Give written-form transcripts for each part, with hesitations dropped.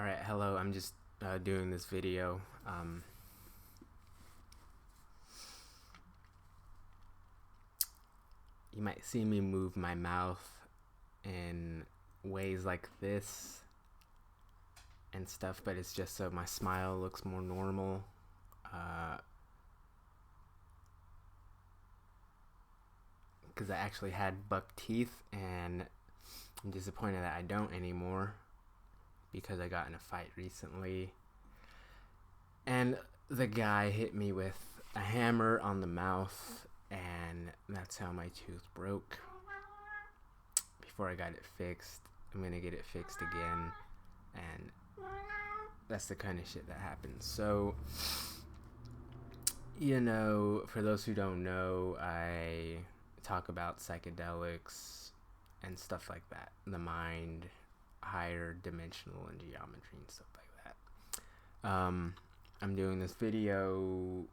Alright, hello, I'm just doing this video. You might see me move my mouth in ways like this and stuff, but it's just so my smile looks more normal. Because I actually had buck teeth, and I'm disappointed that I don't anymore because I got in a fight recently. And the guy hit me with a hammer on the mouth, and that's how my tooth broke. Before I got it fixed, I'm gonna get it fixed again, and that's the kind of shit that happens. So, for those who don't know, I talk about psychedelics and stuff like that, the mind, higher dimensional and geometry and stuff like that. I'm doing this video,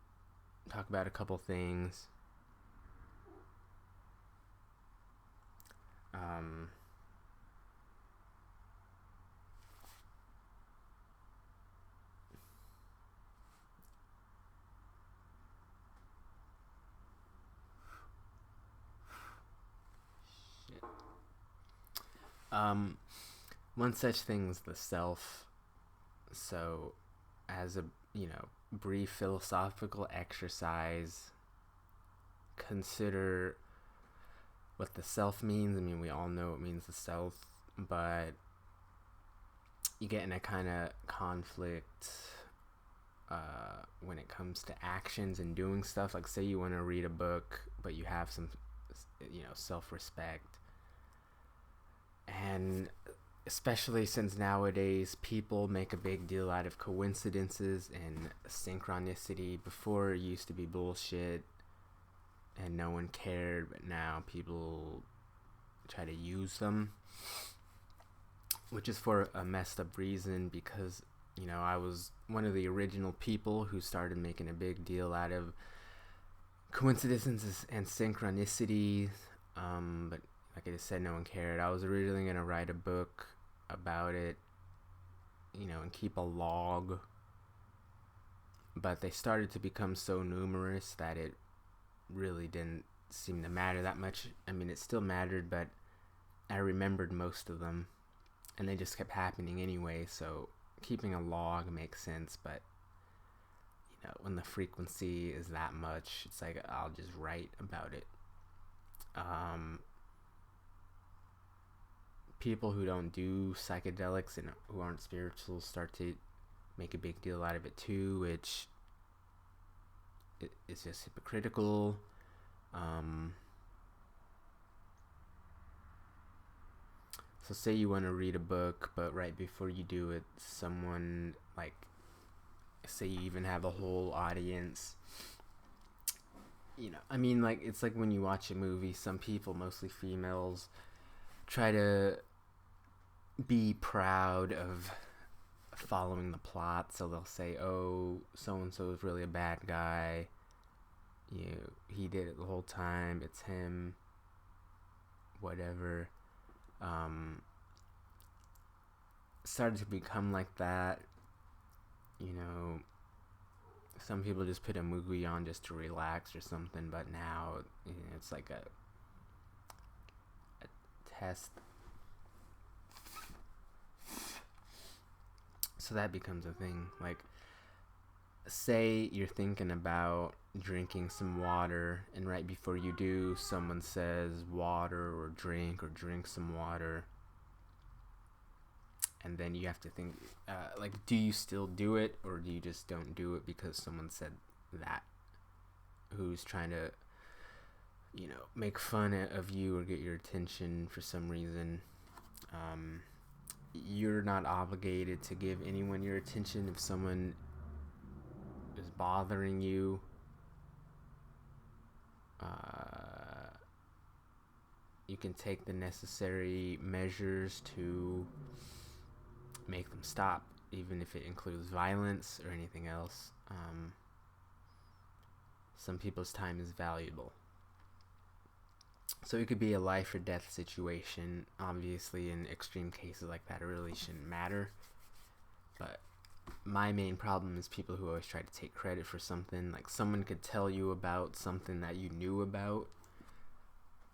talk about a couple things. One such thing is the self. So, as a brief philosophical exercise, consider what the self means. I mean, we all know it means the self, but you get in a kind of conflict when it comes to actions and doing stuff. Like, say you want to read a book, but you have some, self-respect. And especially since nowadays people make a big deal out of coincidences and synchronicity. Before, it used to be bullshit and no one cared, but now people try to use them, which is for a messed up reason, because I was one of the original people who started making a big deal out of coincidences and synchronicities, but like I just said, no one cared. I was originally going to write a book about it, and keep a log, but they started to become so numerous that it really didn't seem to matter that much. I mean, it still mattered, but I remembered most of them, and they just kept happening anyway, so keeping a log makes sense. But when the frequency is that much, it's like I'll just write about it. People who don't do psychedelics and who aren't spiritual start to make a big deal out of it too, which is just hypocritical. So say you want to read a book, but right before you do it, someone, like, say you even have a whole audience, it's like when you watch a movie, some people, mostly females, try to be proud of following the plot. So they'll say, oh, so-and-so is really a bad guy, he did it the whole time, it's him, whatever. Started to become like that. Some people just put a movie on just to relax or something, but now it's like a test. So that becomes a thing. Like, say you're thinking about drinking some water, and right before you do, someone says water or drink some water, and then you have to think, do you still do it, or do you just don't do it because someone said that, who's trying to make fun of you or get your attention for some reason? You're not obligated to give anyone your attention. If someone is bothering you, you can take the necessary measures to make them stop, even if it includes violence or anything else. Some people's time is valuable. So it could be a life or death situation. Obviously, in extreme cases like that, it really shouldn't matter. But my main problem is people who always try to take credit for something. Like someone could tell you about something that you knew about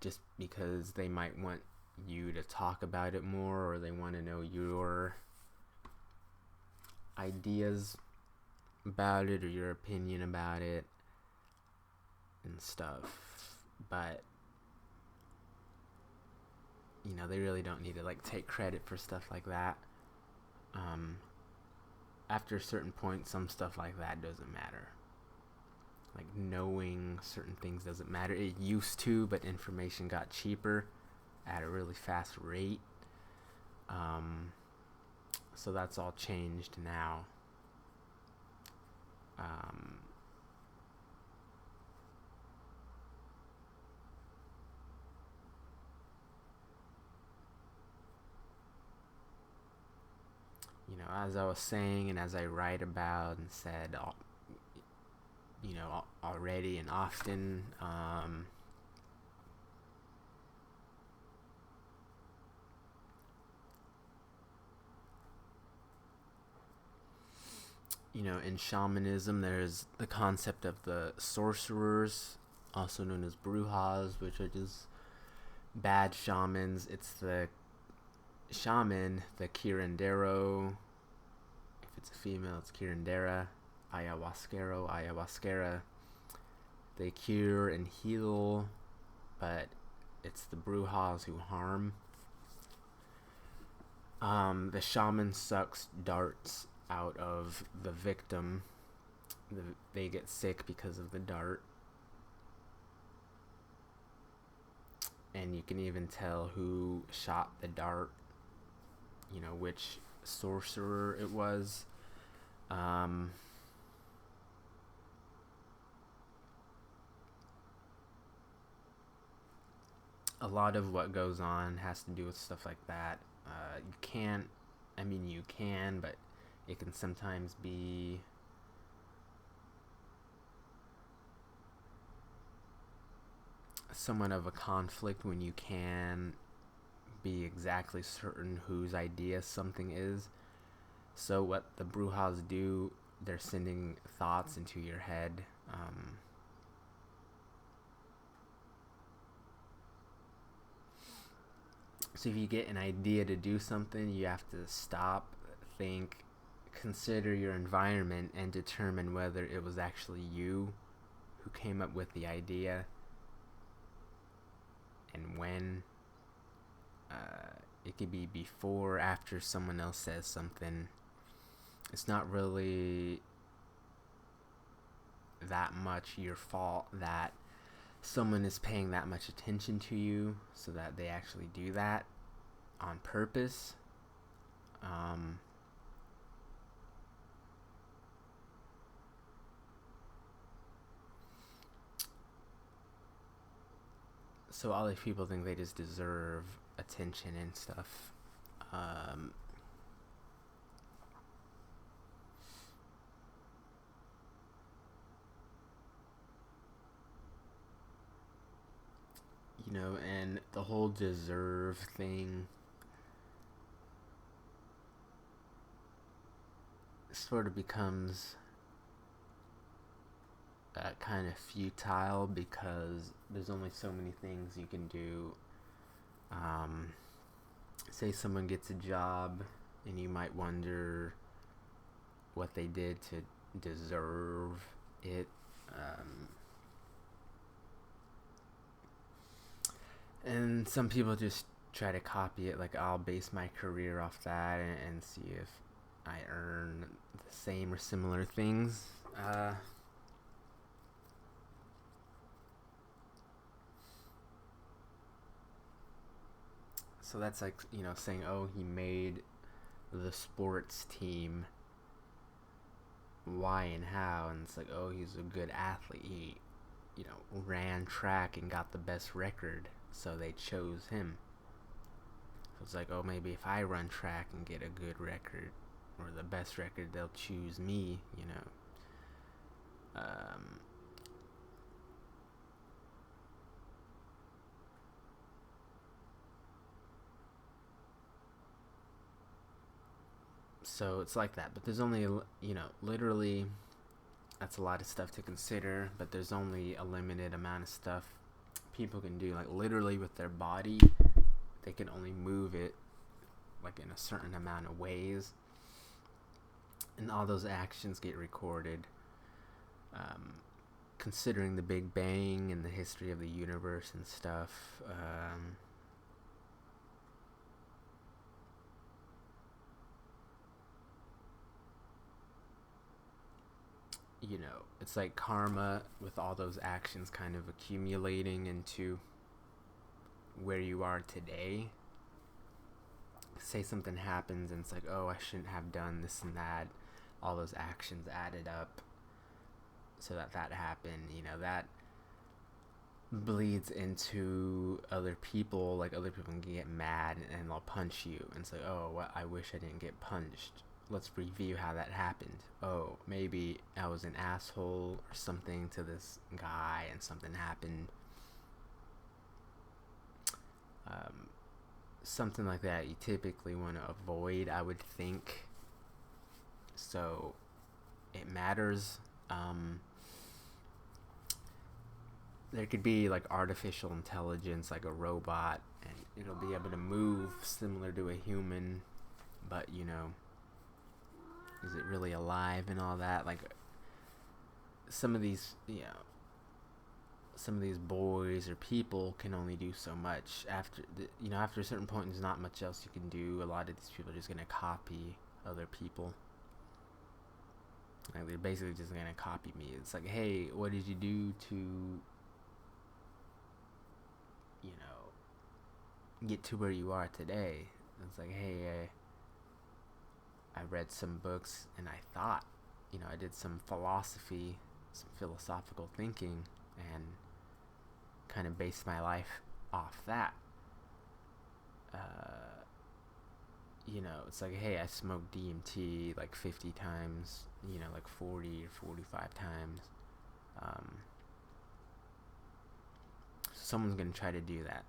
just because they might want you to talk about it more, or they want to know your ideas about it or your opinion about it and stuff. But they really don't need to like take credit for stuff like that. After a certain point, some stuff like that doesn't matter. Like knowing certain things doesn't matter. It used to, but information got cheaper at a really fast rate. So that's all changed now. As I was saying, and as I write about and said, already and often, in shamanism, there's the concept of the sorcerers, also known as brujas, which are just bad shamans. It's the shaman, the curandero. If it's a female, it's curandera. Ayahuasquera. They cure and heal, but it's the brujas who harm. The shaman sucks darts out of the victim. They get sick because of the dart. And you can even tell who shot the dart, which sorcerer it was. A lot of what goes on has to do with stuff like that. You can, but it can sometimes be somewhat of a conflict when you can be exactly certain whose idea something is. So what the brujas do, they're sending thoughts into your head. So if you get an idea to do something, you have to stop, think, consider your environment, and determine whether it was actually you who came up with the idea and when. It could be before, after someone else says something. It's not really that much your fault that someone is paying that much attention to you, so that they actually do that on purpose. So all these people think they just deserve attention and stuff. And the whole deserve thing sort of becomes kind of futile, because there's only so many things you can do. Say someone gets a job and you might wonder what they did to deserve it. And some people just try to copy it, like I'll base my career off that and see if I earn the same or similar things. So that's like, saying, oh, he made the sports team. Why and how? And it's like, oh, he's a good athlete. He, ran track and got the best record, so they chose him. So it's like, oh, maybe if I run track and get a good record or the best record, they'll choose me, So it's like that, but there's only, literally, that's a lot of stuff to consider, but there's only a limited amount of stuff people can do. Like, literally with their body, they can only move it like in a certain amount of ways, and all those actions get recorded. Considering the Big Bang and the history of the universe and stuff, it's like karma with all those actions kind of accumulating into where you are today. Say something happens and it's like, oh, I shouldn't have done this and that. All those actions added up so that happened. That bleeds into other people. Like, other people can get mad and they'll punch you and say, oh, well, I wish I didn't get punched. Let's review how that happened. Oh, maybe I was an asshole or something to this guy and something happened. Something like that you typically want to avoid, I would think. So it matters. There could be like artificial intelligence, like a robot, and it'll be able to move similar to a human, but is it really alive and all that? Like, some of these boys or people can only do so much. After a certain point, there's not much else you can do. A lot of these people are just gonna copy other people. Like, they're basically just gonna copy me. It's like, hey, what did you do to get to where you are today? It's like, hey, I read some books and I thought, I did some philosophical thinking, and kind of based my life off that. It's like, hey, I smoked DMT like 50 times, like 40 or 45 times. Someone's going to try to do that,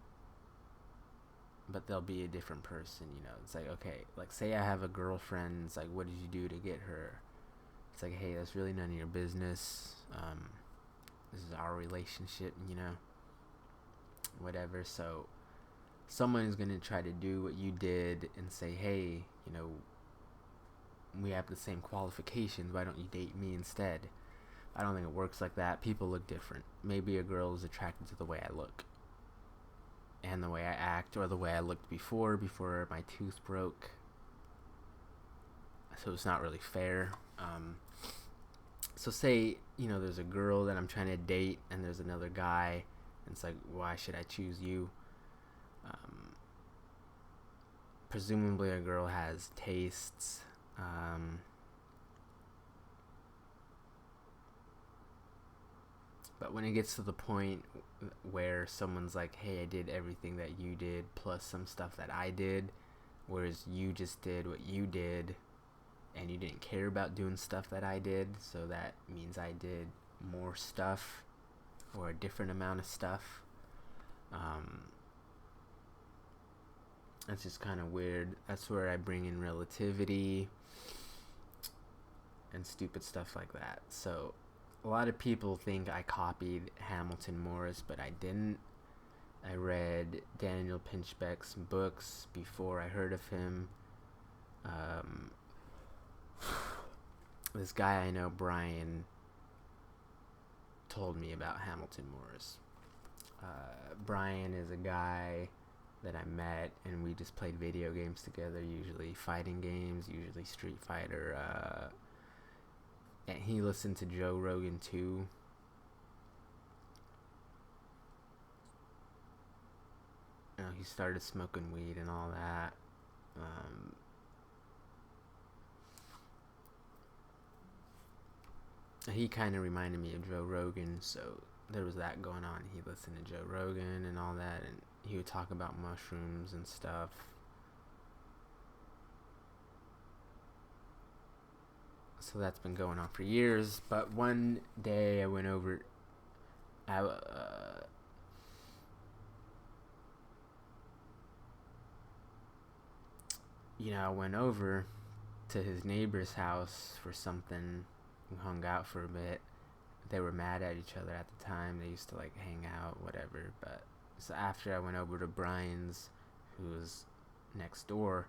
but they'll be a different person. It's like, okay, like, say I have a girlfriend. It's like, what did you do to get her? It's like, hey, that's really none of your business. This is our relationship, whatever. So someone's going to try to do what you did and say, hey, we have the same qualifications. Why don't you date me instead? I don't think it works like that. People look different. Maybe a girl is attracted to the way I look and the way I act, or the way I looked before my tooth broke. So it's not really fair. So say, there's a girl that I'm trying to date and there's another guy, and it's like, why should I choose you? Presumably a girl has tastes. But when it gets to the point where someone's like, hey, I did everything that you did plus some stuff that I did, whereas you just did what you did and you didn't care about doing stuff that I did, so that means I did more stuff or a different amount of stuff. That's just kind of weird. That's where I bring in relativity and stupid stuff like that. So a lot of people think I copied Hamilton Morris, but I didn't. I read Daniel Pinchbeck's books before I heard of him. This guy I know, Brian, told me about Hamilton Morris. Brian is a guy that I met, and we just played video games together, usually fighting games, usually Street Fighter. And he listened to Joe Rogan too. He started smoking weed and all that. He kind of reminded me of Joe Rogan, so there was that going on. He listened to Joe Rogan and all that, and he would talk about mushrooms and stuff. So that's been going on for years. But one day I went over. I went over to his neighbor's house for something. We hung out for a bit. They were mad at each other at the time. They used to like hang out, whatever. But so after I went over to Brian's, who was next door,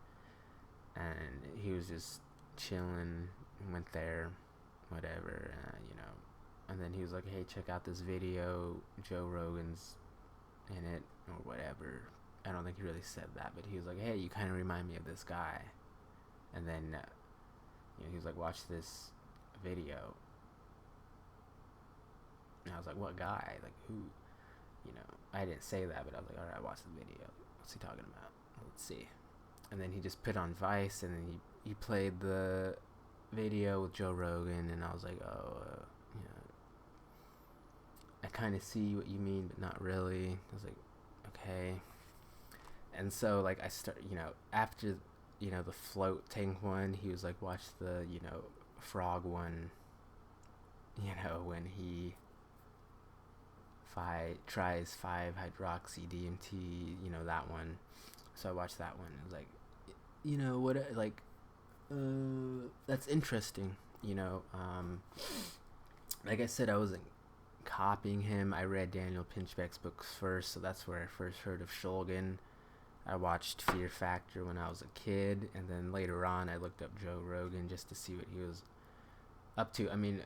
and he was just chilling. Went there, whatever, and then he was like, "Hey, check out this video. Joe Rogan's in it, or whatever." I don't think he really said that, but he was like, "Hey, you kind of remind me of this guy." And then, he was like, "Watch this video." And I was like, "What guy? Like who?" I didn't say that, but I was like, "All right, watch the video. What's he talking about? Let's see." And then he just put on Vice, and then he played the video with Joe Rogan, and I was like, "Oh, I kind of see what you mean, but not really." I was like, "Okay." And so, like, I start, after, the float tank one, he was like, "Watch the, frog one, when he tries 5-hydroxy DMT, that one." So I watched that one. It was like, that's interesting, like I said, I wasn't copying him. I read Daniel Pinchbeck's books first, so that's where I first heard of Shulgin. I watched Fear Factor when I was a kid, and then later on I looked up Joe Rogan just to see what he was up to. I mean,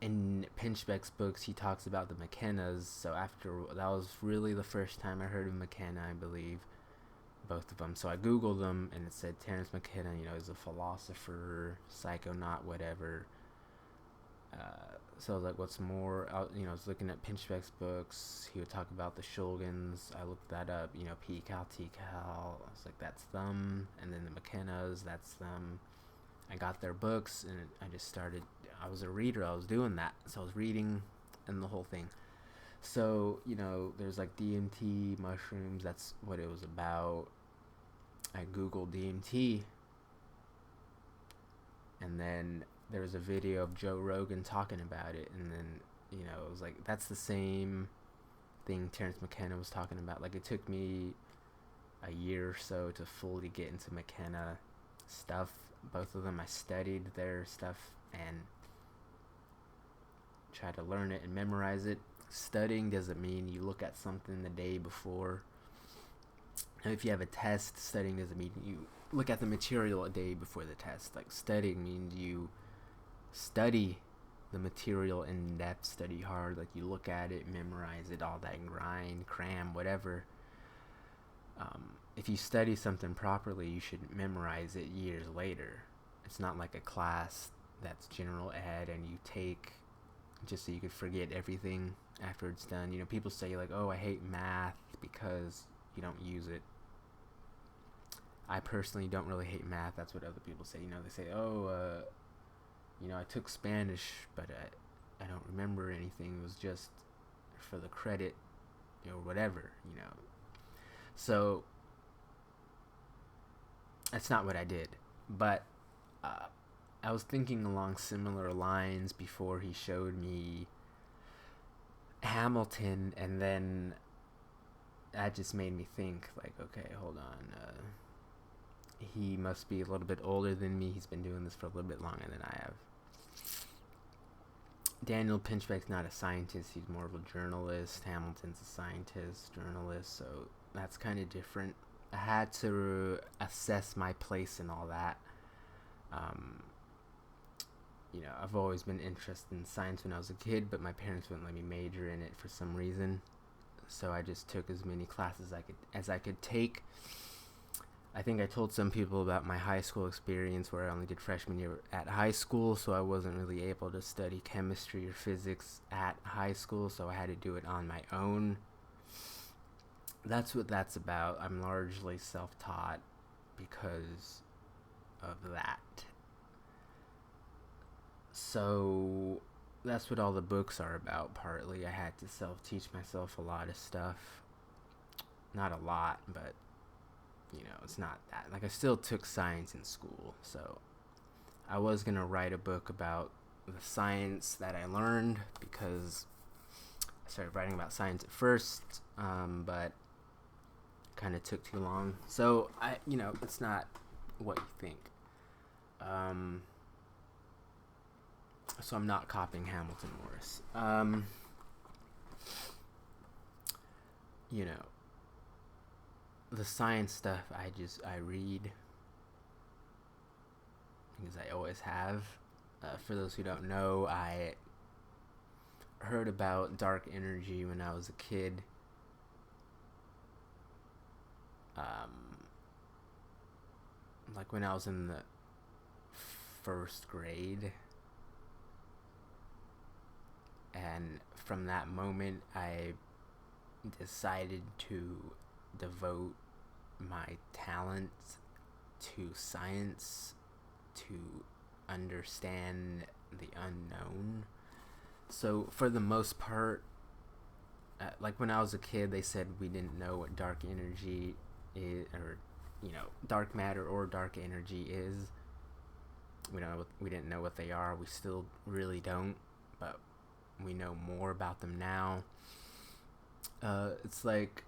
in Pinchbeck's books, he talks about the McKennas. So that was really the first time I heard of McKenna, I believe, both of them. So I googled them, and it said Terence McKenna, is a philosopher, psychonaut, whatever. So I was like, what's more? I was looking at Pinchbeck's books. He would talk about the Shulgins. I looked that up. P-Cal, T-Cal. I was like, that's them. And then the McKennas, that's them. I got their books, and I just started. I was a reader. I was doing that. So I was reading and the whole thing. So, there's like DMT, mushrooms. That's what it was about. I Googled DMT. And then there was a video of Joe Rogan talking about it. And then, it was like, that's the same thing Terence McKenna was talking about. Like, it took me a year or so to fully get into McKenna stuff. Both of them, I studied their stuff and tried to learn it and memorize it. Studying doesn't mean you look at something the day before. And if you have a test, studying doesn't mean you look at the material a day before the test. Like, studying means you study the material in depth, study hard. Like, you look at it, memorize it, all that, grind, cram, whatever. If you study something properly, you should memorize it years later. It's not like a class that's general ed and you take just so you could forget everything after it's done. People say like, "Oh, I hate math because you don't use it." I personally don't really hate math. That's what other people say. They say, "Oh, I took Spanish, but I don't remember anything. It was just for the credit, or whatever, So that's not what I did. But I was thinking along similar lines before he showed me Hamilton, and then that just made me think, like, okay, hold on. He must be a little bit older than me. He's been doing this for a little bit longer than I have. Daniel Pinchbeck's not a scientist. He's more of a journalist. Hamilton's a scientist, journalist, so that's kind of different. I had to assess my place in all that. I've always been interested in science when I was a kid, but my parents wouldn't let me major in it for some reason. So I just took as many classes as I could take. I think I told some people about my high school experience where I only did freshman year at high school, so I wasn't really able to study chemistry or physics at high school, so I had to do it on my own. That's what that's about. I'm largely self-taught because of that. So that's what all the books are about, partly. I had to self-teach myself a lot of stuff. Not a lot, but, it's not that. Like, I still took science in school, so I was going to write a book about the science that I learned, because I started writing about science at first, but kind of took too long. So it's not what you think. So I'm not copying Hamilton Morris. You know, the science stuff I read because I always have. For those who don't know, I heard about dark energy when I was a kid. Like when I was in the first grade. And from that moment, I decided to devote my talents to science, to understand the unknown. So for the most part, like when I was a kid, they said we didn't know what dark energy is, or dark matter or dark energy is. We didn't know what they are. We still really don't, but we know more about them now. It's like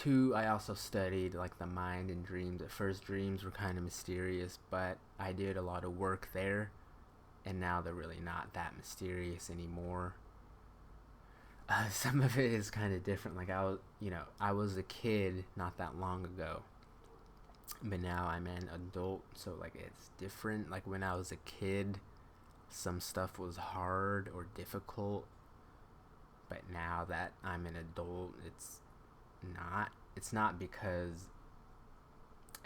I also studied like the mind and dreams. At first, dreams were kind of mysterious, but I did a lot of work there, and now they're really not that mysterious anymore. Some of it is kind of different. Like I was a kid not that long ago, but now I'm an adult, so like it's different. Like when I was a kid, some stuff was hard or difficult, but now that I'm an adult, it's not because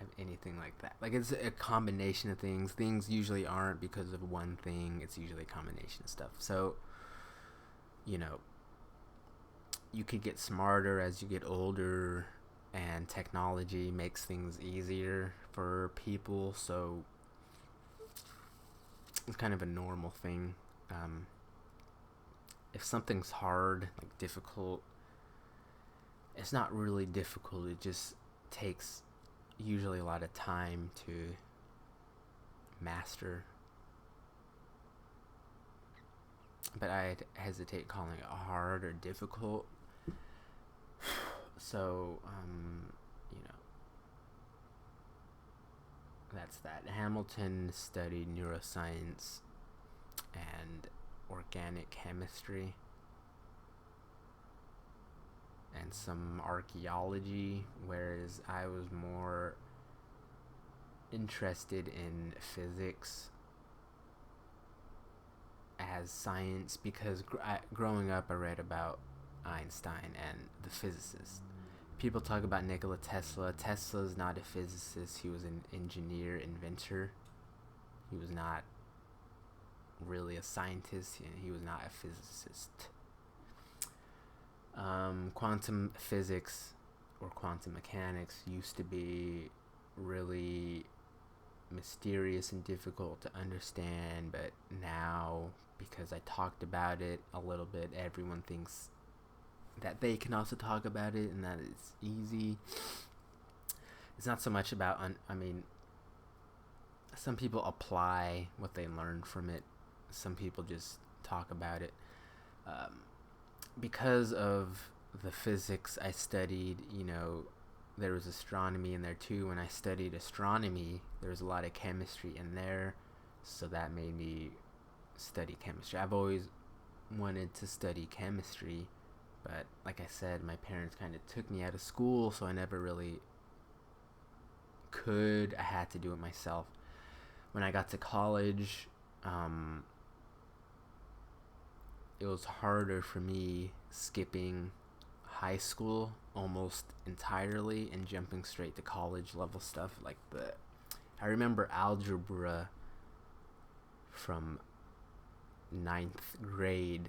of anything like that. Like it's a combination of things usually aren't because of one thing. It's usually a combination of stuff. So you could get smarter as you get older, and technology makes things easier for people, so it's kind of a normal thing. If something's hard, like difficult, it's not really difficult. It just takes usually a lot of time to master. But I hesitate calling it hard or difficult. So, that's that. Hamilton studied neuroscience and organic chemistry and some archaeology, whereas I was more interested in physics as science because growing up I read about Einstein and the physicists. People talk about Nikola Tesla. Tesla's not a physicist. He was an engineer, inventor. He was not really a scientist. He was not a physicist. Quantum physics or quantum mechanics used to be really mysterious and difficult to understand, but now, because I talked about it a little bit, everyone thinks that they can also talk about it and that it's easy. It's not so much about some people apply what they learned from it. Some people just talk about it. Because of the physics I studied, there was astronomy in there too. When I studied astronomy, there was a lot of chemistry in there, so that made me study chemistry. I've always wanted to study chemistry, but like I said, my parents kind of took me out of school, so I never really could. I had to do it myself. When I got to college, it was harder for me skipping high school almost entirely and jumping straight to college level stuff. I remember algebra from 9th grade,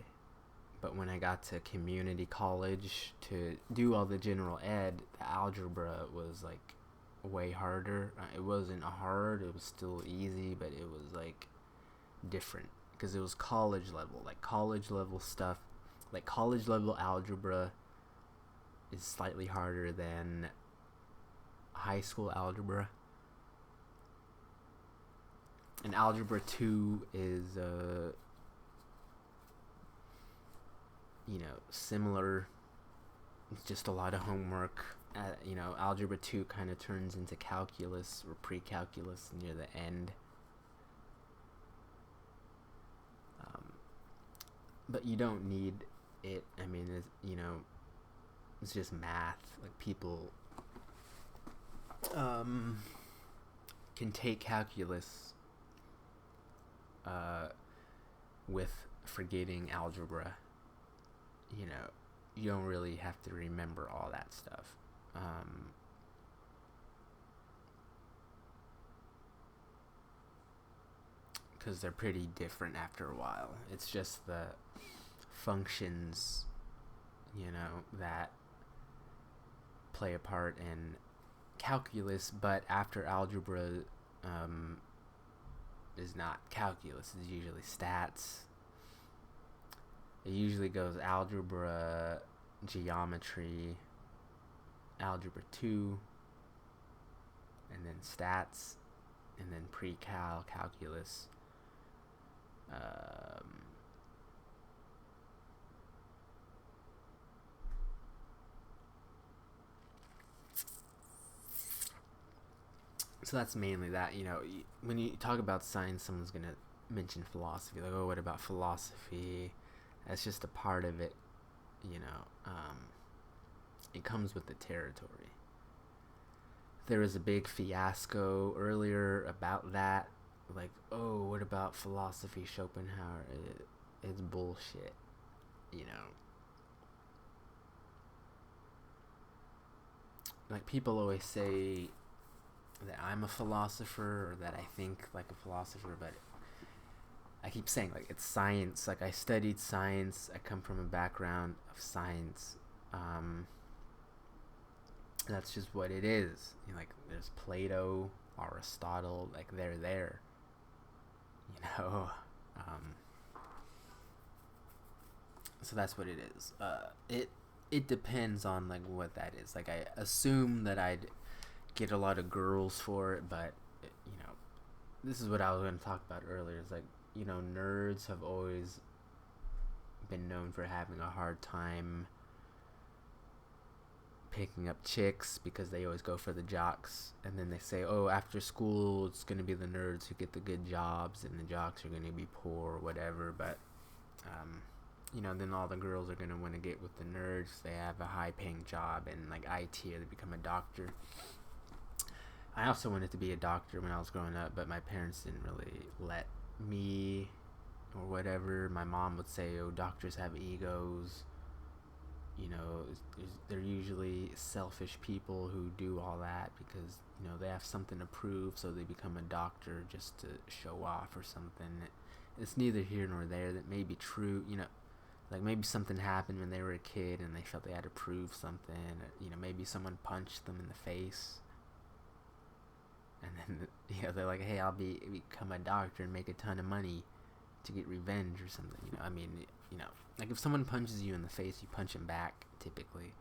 but when I got to community college to do all the general ed, the algebra was like way harder. It wasn't hard, it was still easy, but it was like different because it was college level. Like college level stuff, like college level algebra is slightly harder than high school algebra. And algebra 2 is similar. It's just a lot of homework, Algebra 2 kind of turns into calculus or pre-calculus near the end. But you don't need it. I mean, it's just math. Like, people can take calculus with forgetting algebra. You don't really have to remember all that stuff. Because they're pretty different after a while. It's just the functions, that play a part in calculus, but after algebra is not calculus. It's usually stats. It usually goes algebra, geometry, algebra 2, and then stats, and then pre-cal, calculus. So that's mainly that. When you talk about science, someone's going to mention philosophy. Like, oh, what about philosophy? That's just a part of it. It comes with the territory. There was a big fiasco earlier about that. Like, oh, what about philosophy, Schopenhauer? It's bullshit. Like, people always say that I'm a philosopher or that I think like a philosopher, but I keep saying, like, it's science. Like, I studied science. I come from a background of science. That's just what it is. Like, there's Plato, Aristotle, like, they're there. So that's what it is. It depends on, like, what that is. Like, I assume that I'd get a lot of girls for it, but this is what I was going to talk about earlier. It's like, nerds have always been known for having a hard time picking up chicks because they always go for the jocks, and then they say, oh, after school it's going to be the nerds who get the good jobs and the jocks are going to be poor or whatever. But then all the girls are going to want to get with the nerds. They have a high paying job in, like, IT, or they become a doctor. I also wanted to be a doctor when I was growing up, but my parents didn't really let me or whatever. My mom would say, oh, doctors have egos. They're usually selfish people who do all that because, they have something to prove, so they become a doctor just to show off or something. It's neither here nor there. That may be true, like, maybe something happened when they were a kid and they felt they had to prove something. Or, maybe someone punched them in the face. And then, they're like, hey, I'll become a doctor and make a ton of money to get revenge or something. Like, if someone punches you in the face, you punch him back, typically,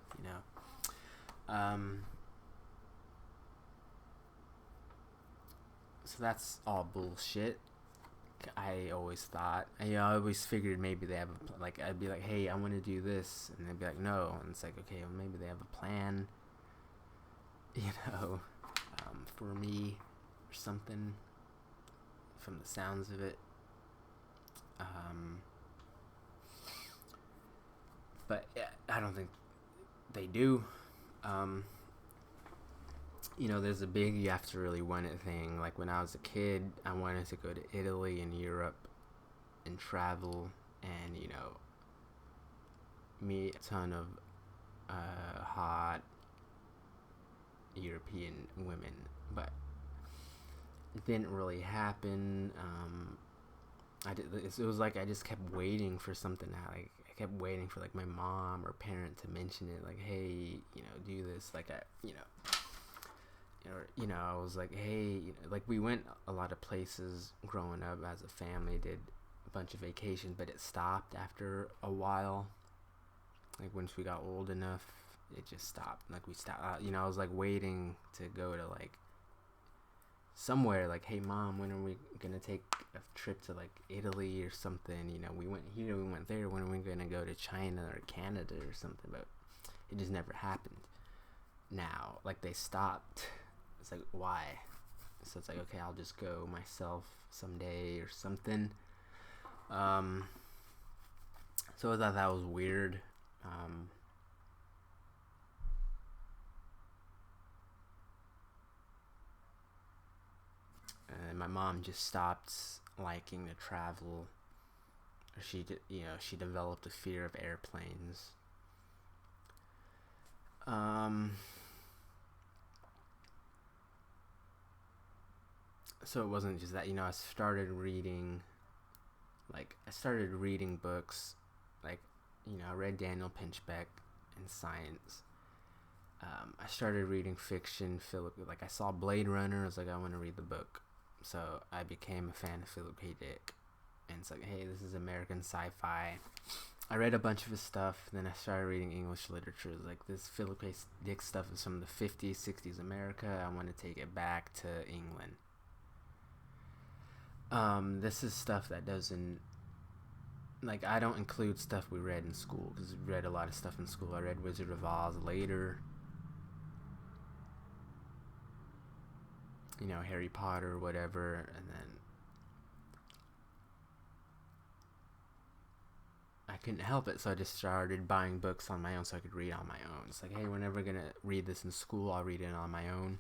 So that's all bullshit. I always thought. I always figured maybe they have I'd be like, hey, I want to do this. And they'd be like, no. And it's like, okay, well, maybe they have a plan, for me or something, from the sounds of it. But I don't think they do. There's a big you have to really want it thing. Like, when I was a kid, I wanted to go to Italy and Europe and travel and, meet a ton of hot European women, but it didn't really happen. It was like I just kept waiting for something to happen. Like, I kept waiting for, like, my mom or parent to mention it, like, hey, do this. Like, I was like, hey, like, we went a lot of places growing up as a family, did a bunch of vacations, but it stopped after a while. Like, once we got old enough, it just stopped. Like, we stopped, I was like waiting to go to, like, somewhere, like, hey, Mom, when are we gonna take a trip to, like, Italy or something? We went here, we went there, when are we gonna go to China or Canada or something? But it just never happened. now. Like, they stopped. It's like, why? So it's like, okay, I'll just go myself someday or something. So I thought that was weird. And my mom just stopped liking to travel. She developed a fear of airplanes. So it wasn't just that, I started reading books, like, I read Daniel Pinchbeck in science. I started reading fiction. I saw Blade Runner. I was like, I want to read the book. So I became a fan of Philip K. Dick. And it's like, hey, this is American sci-fi. I read a bunch of his stuff. Then I started reading English literature. Like, this Philip K. Dick stuff is from the 50s, 60s America. I want to take it back to England. This is stuff that doesn't, like, I don't include stuff we read in school, because we read a lot of stuff in school. I read Wizard of Oz later. Harry Potter, whatever, and then I couldn't help it, so I just started buying books on my own so I could read on my own. It's like, hey, we're never gonna read this in school, I'll read it on my own.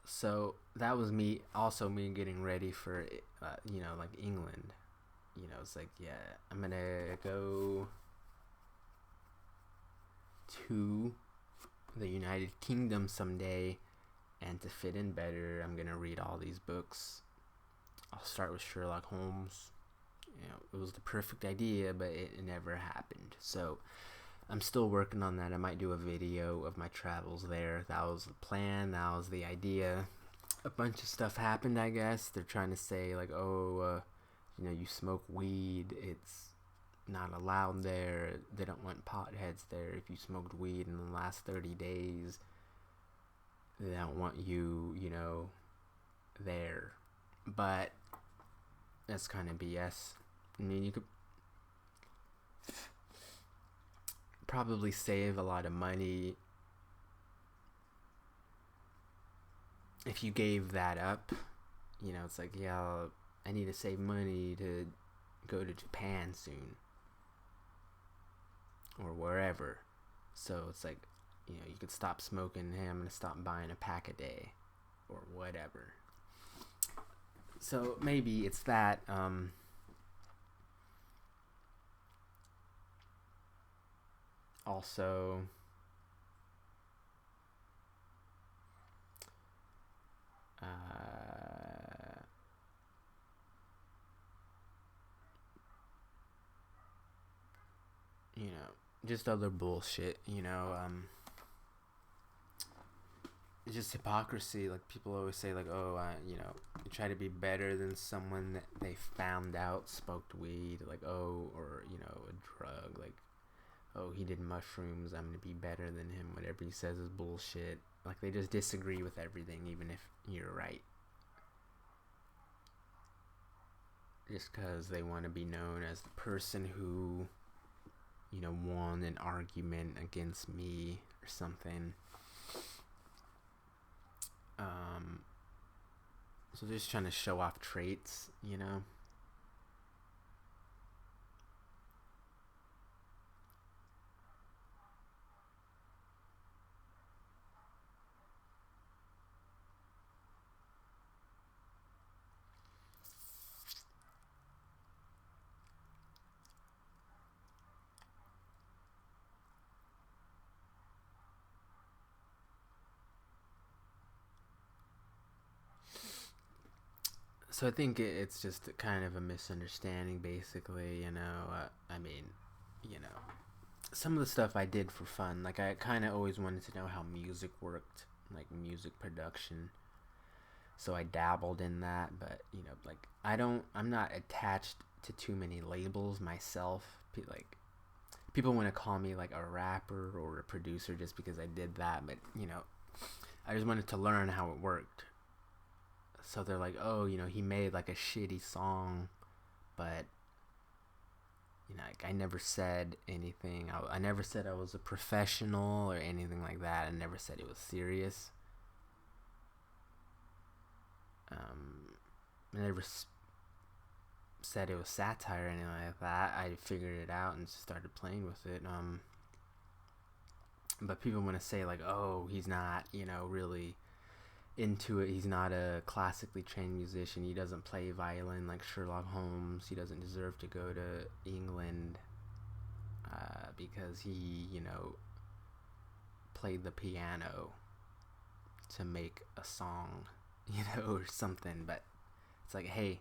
So that was me getting ready for, like, England. It's like, yeah, I'm gonna go to the United Kingdom someday, and to fit in better, I'm gonna read all these books. I'll start with Sherlock Holmes. It was the perfect idea, but it never happened. So I'm still working on that. I might do a video of my travels there. That was the plan. That was the idea. A bunch of stuff happened, I guess. They're trying to say, like, oh, you smoke weed. It's not allowed there. They don't want potheads there. If you smoked weed in the last 30 days, they don't want you, there. But that's kind of BS. I mean, you could probably save a lot of money if you gave that up. It's like, yeah, I need to save money to go to Japan soon, or wherever. So it's like, you could stop smoking. Hey, I'm gonna stop buying a pack a day, or whatever. So maybe it's that. Also, just other bullshit. It's just hypocrisy. Like, people always say, like, oh, you try to be better than someone that they found out smoked weed, like, oh, or, a drug, like, oh, he did mushrooms, I'm gonna be better than him. Whatever he says is bullshit. Like, they just disagree with everything, even if you're right. Just because they want to be known as the person who, won an argument against me or something. So they're just trying to show off traits, So I think it's just kind of a misunderstanding, basically. I mean, some of the stuff I did for fun. Like, I kind of always wanted to know how music worked, like music production. So I dabbled in that, but like, I'm not attached to too many labels myself. Like, people want to call me like a rapper or a producer just because I did that, but I just wanted to learn how it worked. So they're like, oh, he made like a shitty song, but Like I never said anything. I never said I was a professional or anything like that. I never said it was serious. I never said it was satire or anything like that. I figured it out and started playing with it. But people want to say like, oh, he's not, really into it. He's not a classically trained musician. He doesn't play violin like Sherlock Holmes. He doesn't deserve to go to England because he, played the piano to make a song, or something. But it's like, hey,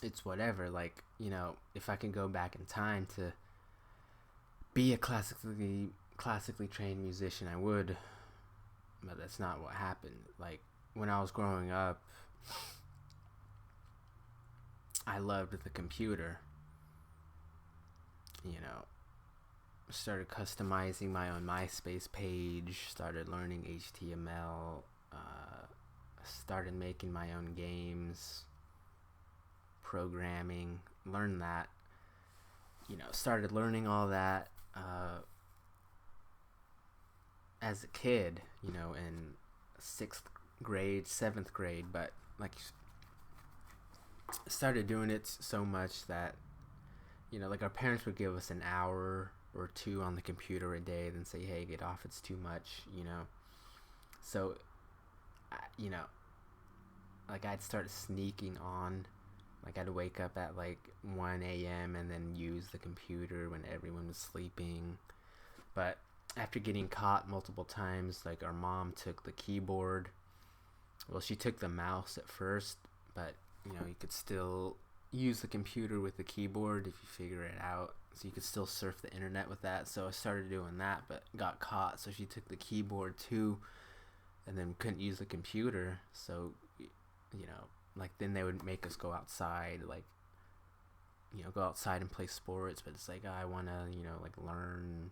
it's whatever. Like, if I can go back in time to be a classically trained musician, I would. But that's not what happened. Like, when I was growing up, I loved the computer. Started customizing my own MySpace page, started learning HTML, started making my own games, programming, learned that, started learning all that as a kid, in 6th grade, 7th grade, but like started doing it so much that, like our parents would give us an hour or two on the computer a day, then say, hey, get off, it's too much, So, like I'd start sneaking on. Like I'd wake up at like 1 a.m. and then use the computer when everyone was sleeping. But after getting caught multiple times, like our mom took the keyboard. Well, she took the mouse at first, but you could still use the computer with the keyboard if you figure it out. So you could still surf the internet with that. So I started doing that, but got caught. So she took the keyboard too, and then couldn't use the computer. So, like then they would make us go outside, like, go outside and play sports. But it's like, I want to, like learn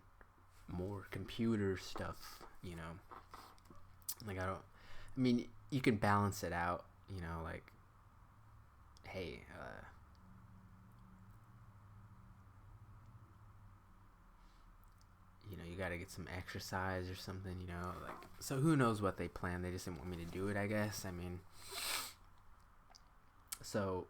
more computer stuff, Like you can balance it out, like, hey, you got to get some exercise or something, like, so who knows what they plan. They just didn't want me to do it, I guess. So,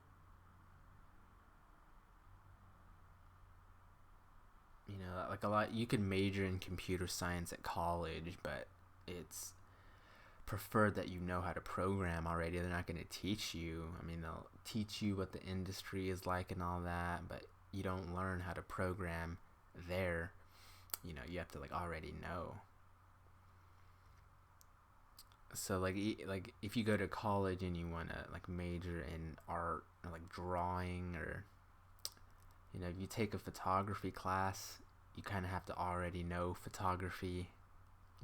like a lot, you can major in computer science at college, but it's preferred that you know how to program already. They're not going to teach you. They'll teach you what the industry is like and all that, but you don't learn how to program there. You have to like already know. So like if you go to college and you want to like major in art or like drawing, or if you take a photography class, you kind of have to already know photography.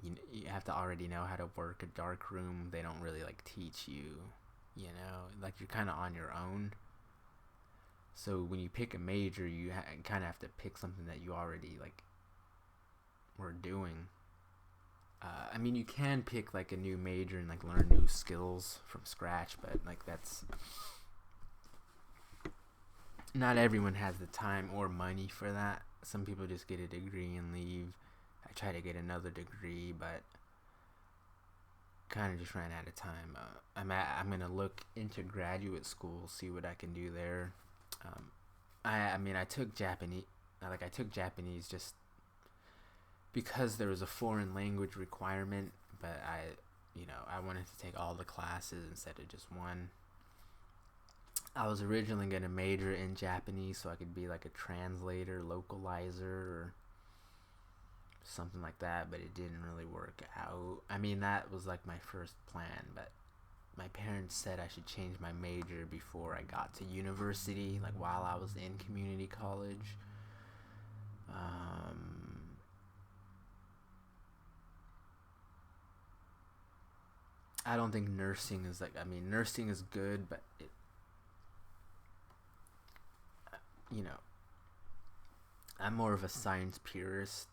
You have to already know how to work a dark room. They don't really like teach you, like you're kind of on your own. So when you pick a major, you kind of have to pick something that you already like were doing. You can pick like a new major and like learn new skills from scratch, but like that's not everyone has the time or money for that. Some people just get a degree and leave. I try to get another degree, but kind of just ran out of time. I'm gonna look into graduate school, see what I can do there. I took Japanese. I took Japanese just because there was a foreign language requirement, but I wanted to take all the classes instead of just one. I was originally going to major in Japanese so I could be like a translator, localizer, or something like that, but it didn't really work out. That was like my first plan, but my parents said I should change my major before I got to university, like while I was in community college. I don't think nursing is like, nursing is good, but it, I'm more of a science purist.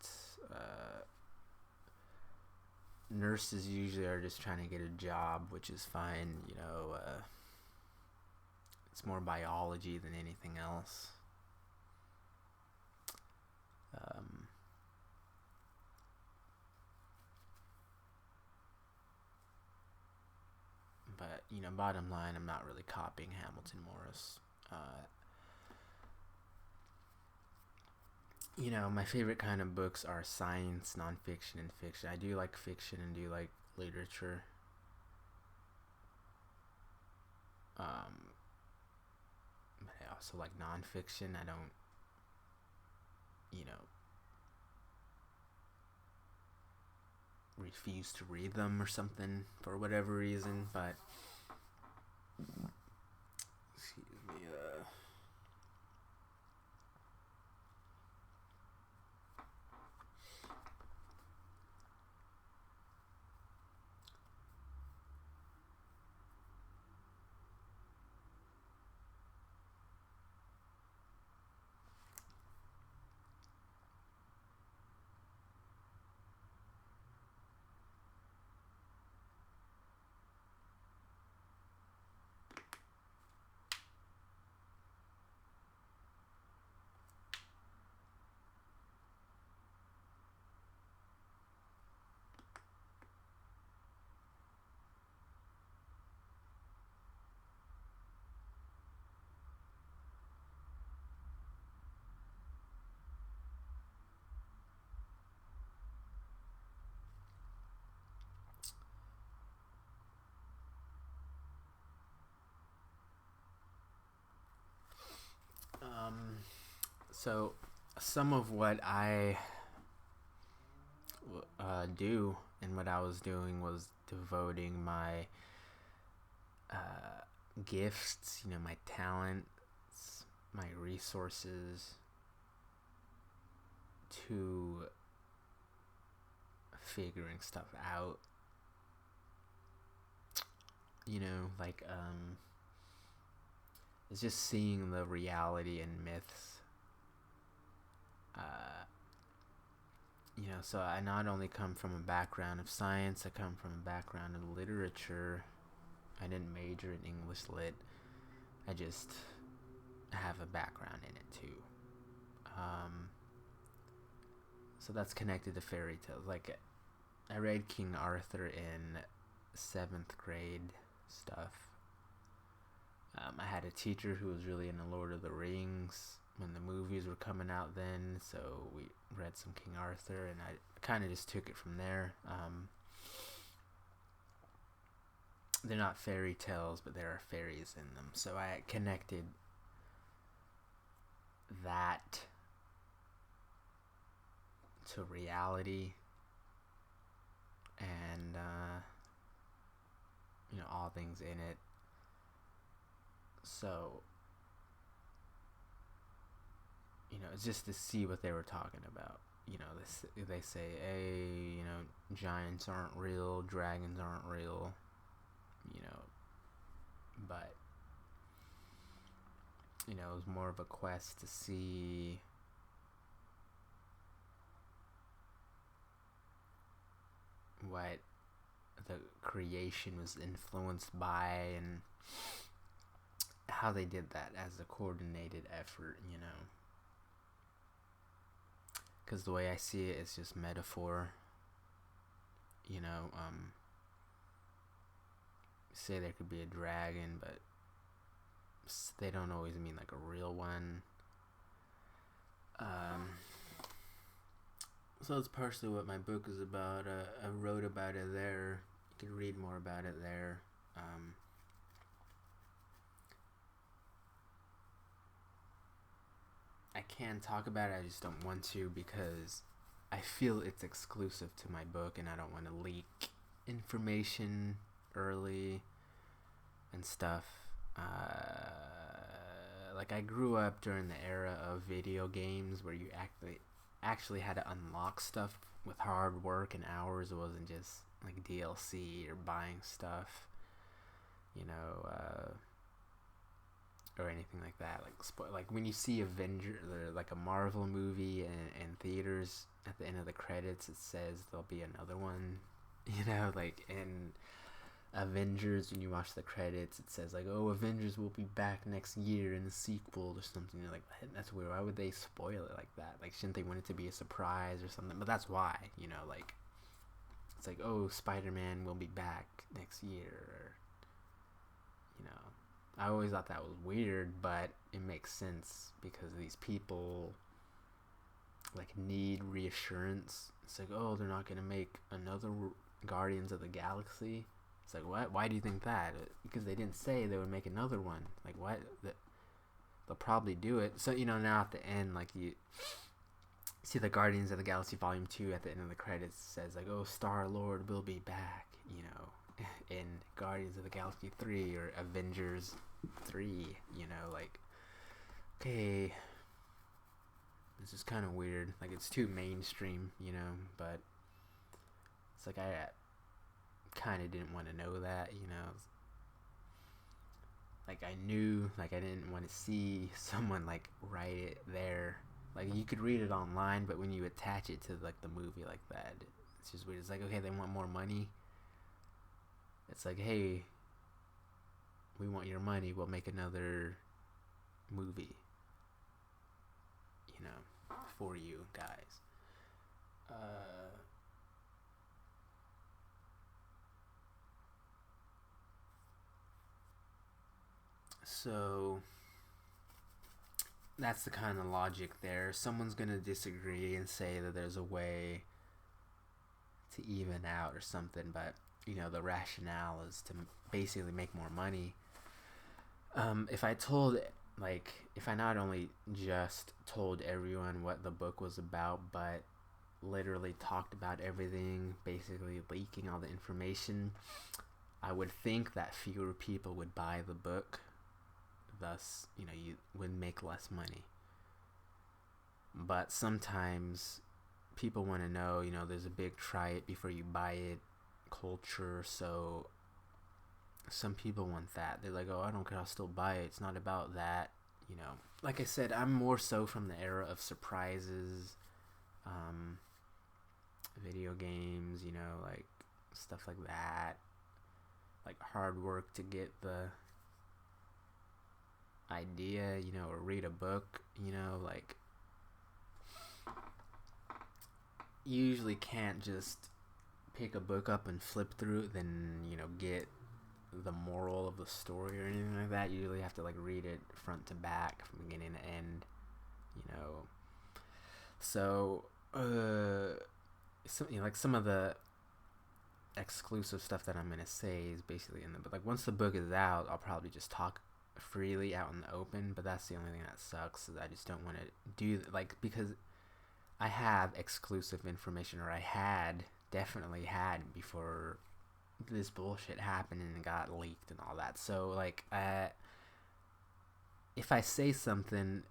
Nurses usually are just trying to get a job, which is fine, It's more biology than anything else. But, bottom line, I'm not really copying Hamilton Morris. My favorite kind of books are science, nonfiction, and fiction. I do like fiction and do like literature. But I also like nonfiction. I don't, refuse to read them or something for whatever reason. But excuse me. So some of what I do and what I was doing was devoting my gifts, my talents, my resources to figuring stuff out. Like it's just seeing the reality in myths. So I not only come from a background of science, I come from a background of literature. I didn't major in English lit. I just have a background in it too. So that's connected to fairy tales. Like, I read King Arthur in 7th grade stuff. I had a teacher who was really into Lord of the Rings when the movies were coming out then, so we read some King Arthur, and I kind of just took it from there. They're not fairy tales, but there are fairies in them, so I connected that to reality, and all things in it. So it's just to see what they were talking about. They say, hey, giants aren't real, dragons aren't real, but it was more of a quest to see what the creation was influenced by and how they did that as a coordinated effort, because the way I see it is just metaphor. Say there could be a dragon, but they don't always mean like a real one. So that's partially what my book is about. I wrote about it there. You can read more about it there. I can talk about it, I just don't want to, because I feel it's exclusive to my book and I don't want to leak information early and stuff. Like, I grew up during the era of video games where you actually had to unlock stuff with hard work and hours. It wasn't just like DLC or buying stuff, or anything like that. Like when you see Avenger, like a Marvel movie in theaters, at the end of the credits it says there'll be another one, and Avengers, when you watch the credits, it says like, "Oh, Avengers will be back next year in the sequel or something." You're like, that's weird. Why would they spoil it like that? Like, shouldn't they want it to be a surprise or something? But that's why, like, it's like, "Oh, Spider-Man will be back next year." Or, I always thought that was weird, but it makes sense because these people like need reassurance. It's like, "Oh, they're not gonna make another Guardians of the Galaxy." It's like, what? Why do you think that? Because they didn't say they would make another one. Like, what? They'll probably do it. So, now at the end, like, you see the Guardians of the Galaxy Volume 2 at the end of the credits says, like, "Oh, Star-Lord will be back," in Guardians of the Galaxy 3 or Avengers 3, like, okay, this is kind of weird. Like, it's too mainstream, but it's like, I kind of didn't want to know that, like, I knew, like, I didn't want to see someone like write it there. Like, you could read it online, but when you attach it to like the movie like that, it's just weird. It's like, okay, they want more money. It's like, hey, we want your money, we'll make another movie, for you guys. So that's the kind of logic there. Someone's gonna disagree and say that there's a way to even out or something, but the rationale is to basically make more money. If I not only just told everyone what the book was about, but literally talked about everything, basically leaking all the information, I would think that fewer people would buy the book. Thus, you would make less money. But sometimes people want to know, there's a big try it before you buy it culture, so some people want that. They're like, "Oh, I don't care, I'll still buy it. It's not about that." Like I said, I'm more so from the era of surprises, video games, like stuff like that, like hard work to get the idea, or read a book, like, you usually can't just pick a book up and flip through it, then, get the moral of the story or anything like that. You usually have to like read it front to back from beginning to end, so some of the exclusive stuff that I'm gonna say is basically in the book. Like, once the book is out, I'll probably just talk freely out in the open, but that's the only thing that sucks, is I just don't want to do, like, because I have exclusive information, or I definitely had before this bullshit happened and it got leaked and all that. So, like, if I say something,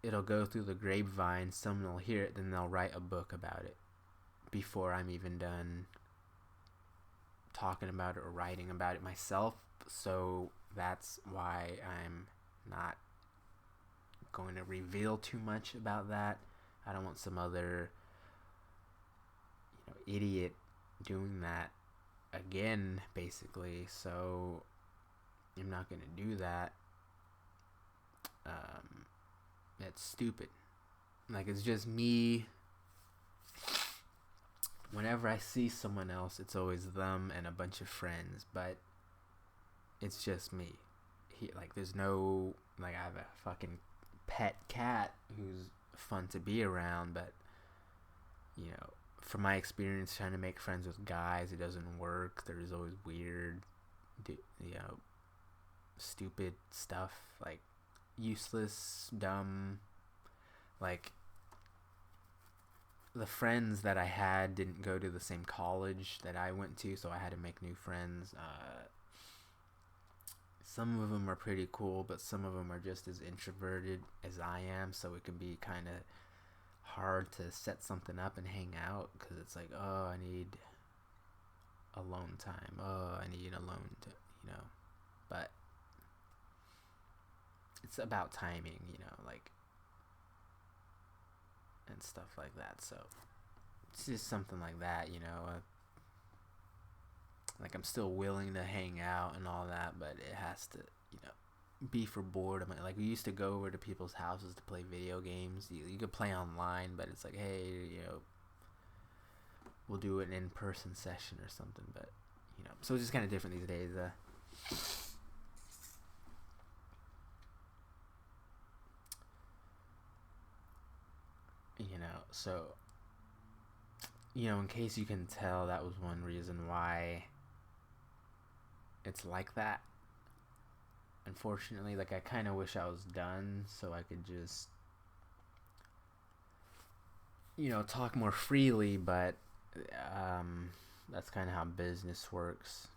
it'll go through the grapevine, someone will hear it, then they'll write a book about it before I'm even done talking about it or writing about it myself. So that's why I'm not going to reveal too much about that. I don't want some other idiot doing that again, basically. So I'm not going to do that. That's stupid. Like, it's just me. Whenever I see someone else, it's always them and a bunch of friends, but it's just me. There's no, like, I have a fucking pet cat who's fun to be around, but, from my experience trying to make friends with guys, it doesn't work. There's always weird, stupid stuff, like, useless, dumb, like, the friends that I had didn't go to the same college that I went to, so I had to make new friends. Some of them are pretty cool, but some of them are just as introverted as I am, so it can be kind of hard to set something up and hang out, because it's like, oh, I need alone time. Oh, I need alone to, but it's about timing, like, and stuff like that. So it's just something like that, like I'm still willing to hang out and all that, but it has to, you know, be for boredom. Like we used to go over to people's houses to play video games. You could play online, but it's like, hey, you know, we'll do an in-person session or something. But you know, so it's just kind of different these days. You know, so you know, in case you can tell, that was one reason why it's like that. Unfortunately, like I kind of wish I was done so I could just, you know, talk more freely, but that's kind of how business works.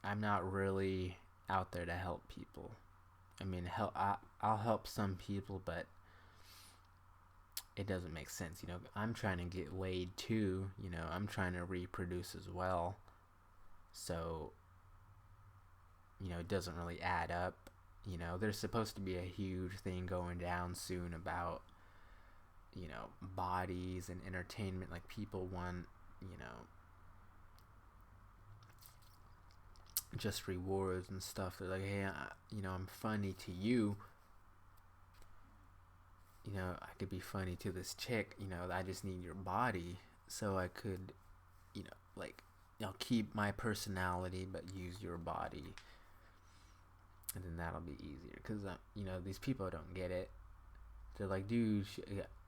I'm not really out there to help people. I mean, I'll help some people, but it doesn't make sense. You know, I'm trying to get laid too. You know, I'm trying to reproduce as well. So, you know, it doesn't really add up. You know, there's supposed to be a huge thing going down soon about, you know, bodies and entertainment. Like people want, you know, just rewards and stuff. They're like, hey, you know, I'm funny to you. You know, I could be funny to this chick. You know, I just need your body so I could, you know, like, I'll keep my personality but use your body, and then that'll be easier. Cause you know, these people don't get it. They're like, dude,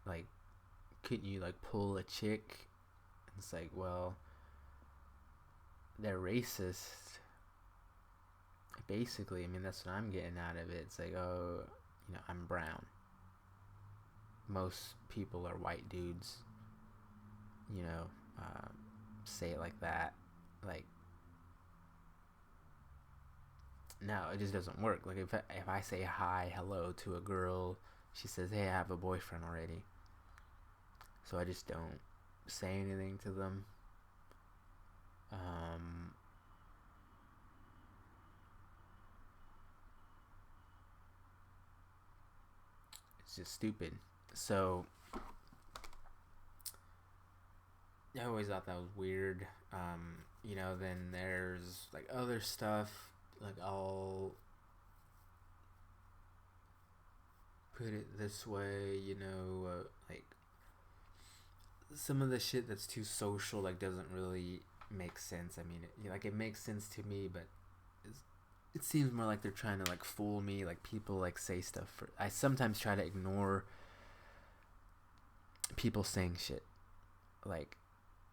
like, couldn't you like pull a chick? And it's like, well, they're racist. Basically, I mean, that's what I'm getting out of it. It's like, oh, you know, I'm brown. Most people are white dudes. You know, say it like that. Like, no, it just doesn't work. Like, if I say hi, hello to a girl, she says, hey, I have a boyfriend already. So I just don't say anything to them. It's just stupid. So I always thought that was weird. You know, then there's like other stuff. Like, I'll put it this way, you know, like some of the shit that's too social, like, doesn't really make sense. I mean, like, it makes sense to me, but it seems more like they're trying to like fool me. Like people like say stuff for. I sometimes try to ignore people saying shit. Like,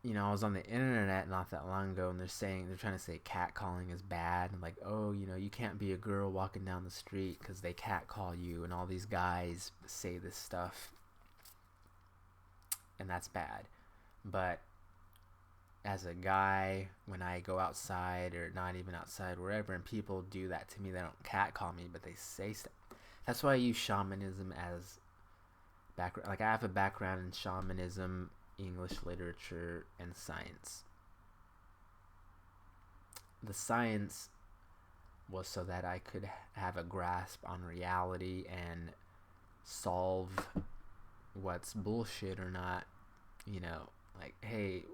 you know, I was on the internet not that long ago, and they're trying to say catcalling is bad. And like, oh, you know, you can't be a girl walking down the street because they catcall you, and all these guys say this stuff, and that's bad. But as a guy, when I go outside or not even outside, wherever, and people do that to me, they don't catcall me, but they say stuff. That's why I use shamanism as background. Like, I have a background in shamanism, English literature, and science. The science was so that I could have a grasp on reality and solve what's bullshit or not. You know, like, hey,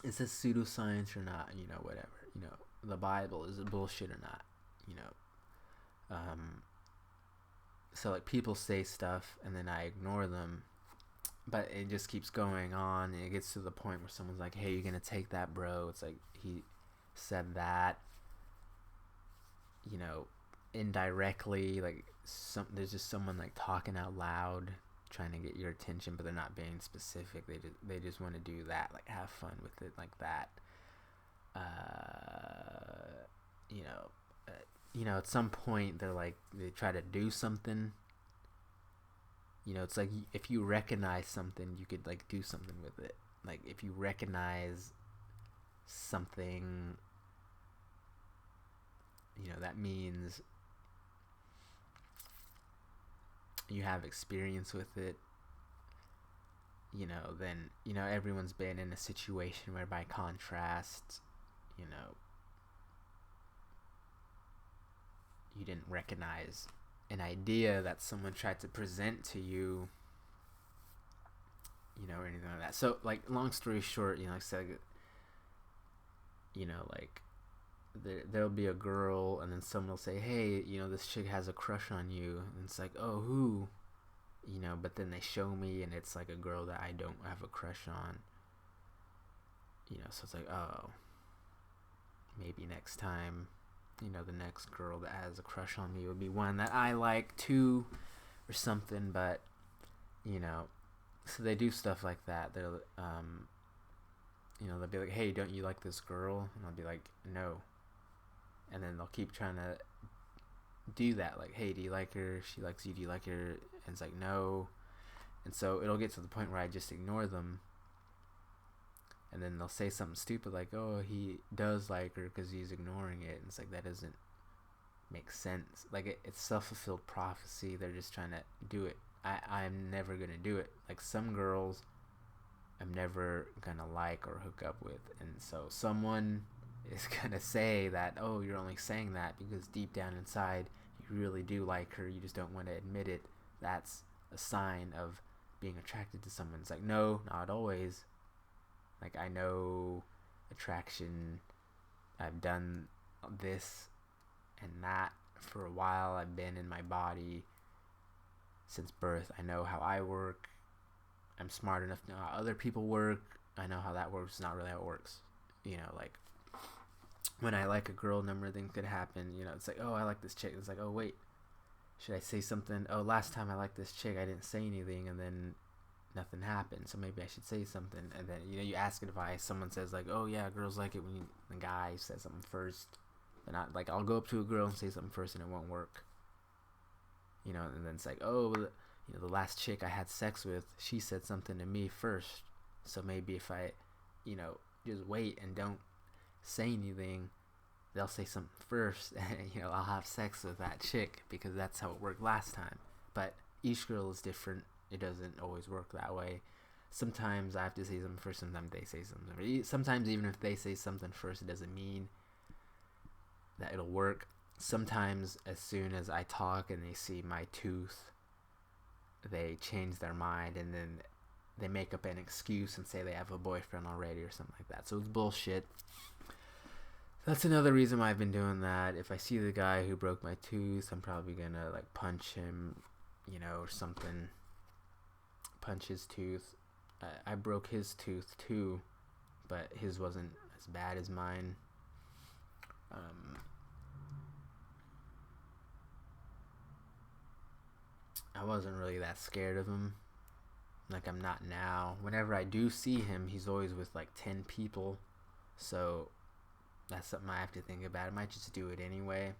is this pseudoscience or not? You know, whatever. You know, the Bible, is it bullshit or not? You know, so like people say stuff and then I ignore them, but it just keeps going on, and it gets to the point where someone's like, hey, you're gonna take that, bro? It's like, he said that, you know, indirectly. Like, there's just someone like talking out loud trying to get your attention, but they're not being specific. They just want to do that, like, have fun with it like that. You know, you know, at some point they're like, they try to do something. You know, it's like, if you recognize something, you could like do something with it. Like, if you recognize something, you know, that means you have experience with it. You know, then, you know, everyone's been in a situation where, by contrast, you know, you didn't recognize an idea that someone tried to present to you, or anything like that. So, like, long story short, like I said, like, there'll be a girl, and then someone will say, hey, this chick has a crush on you, and it's like, oh, who? But then they show me, and it's like a girl that I don't have a crush on. So it's like, oh, maybe next time, the next girl that has a crush on me would be one that I like too, or something. But, so they do stuff like that. They'll, they'll be like, hey, don't you like this girl? And I'll be like, no. And then they'll keep trying to do that. Like, hey, do you like her? She likes you. Do you like her? And it's like, no. And so it'll get to the point where I just ignore them. And then they'll say something stupid like, oh, he does like her because he's ignoring it. And it's like, that doesn't make sense. Like, it's self-fulfilled prophecy. They're just trying to do it. I'm never going to do it. Like, some girls I'm never going to like or hook up with. And so someone is going to say that, oh, you're only saying that because deep down inside you really do like her. You just don't want to admit it. That's a sign of being attracted to someone. It's like, no, not always. Like, I know attraction. I've done this and that for a while. I've been in my body since birth. I know how I work. I'm smart enough to know how other people work. I know how that works. It's not really how it works. Like, when I like a girl, a number of things could happen. It's like, oh, I like this chick. It's like, oh, wait, should I say something? Oh, last time I liked this chick, I didn't say anything, and then nothing happened, so maybe I should say something. And then you ask advice. Someone says like, oh yeah, girls like it when the guy says something first. And I'll go up to a girl and say something first, and it won't work. And then it's like, oh, the last chick I had sex with, she said something to me first, so maybe if I just wait and don't say anything, they'll say something first, and I'll have sex with that chick because that's how it worked last time. But each girl is different. It doesn't always work that way. Sometimes I have to say something first, sometimes they say something. Sometimes even if they say something first, it doesn't mean that it'll work. Sometimes as soon as I talk and they see my tooth, they change their mind, and then they make up an excuse and say they have a boyfriend already or something like that. So it's bullshit. That's another reason why I've been doing that. If I see the guy who broke my tooth, I'm probably gonna like punch him, or something. Punch his tooth. I broke his tooth too, but his wasn't as bad as mine. I wasn't really that scared of him. Like, I'm not now. Whenever I do see him, he's always with like 10 people. So that's something I have to think about. I might just do it anyway.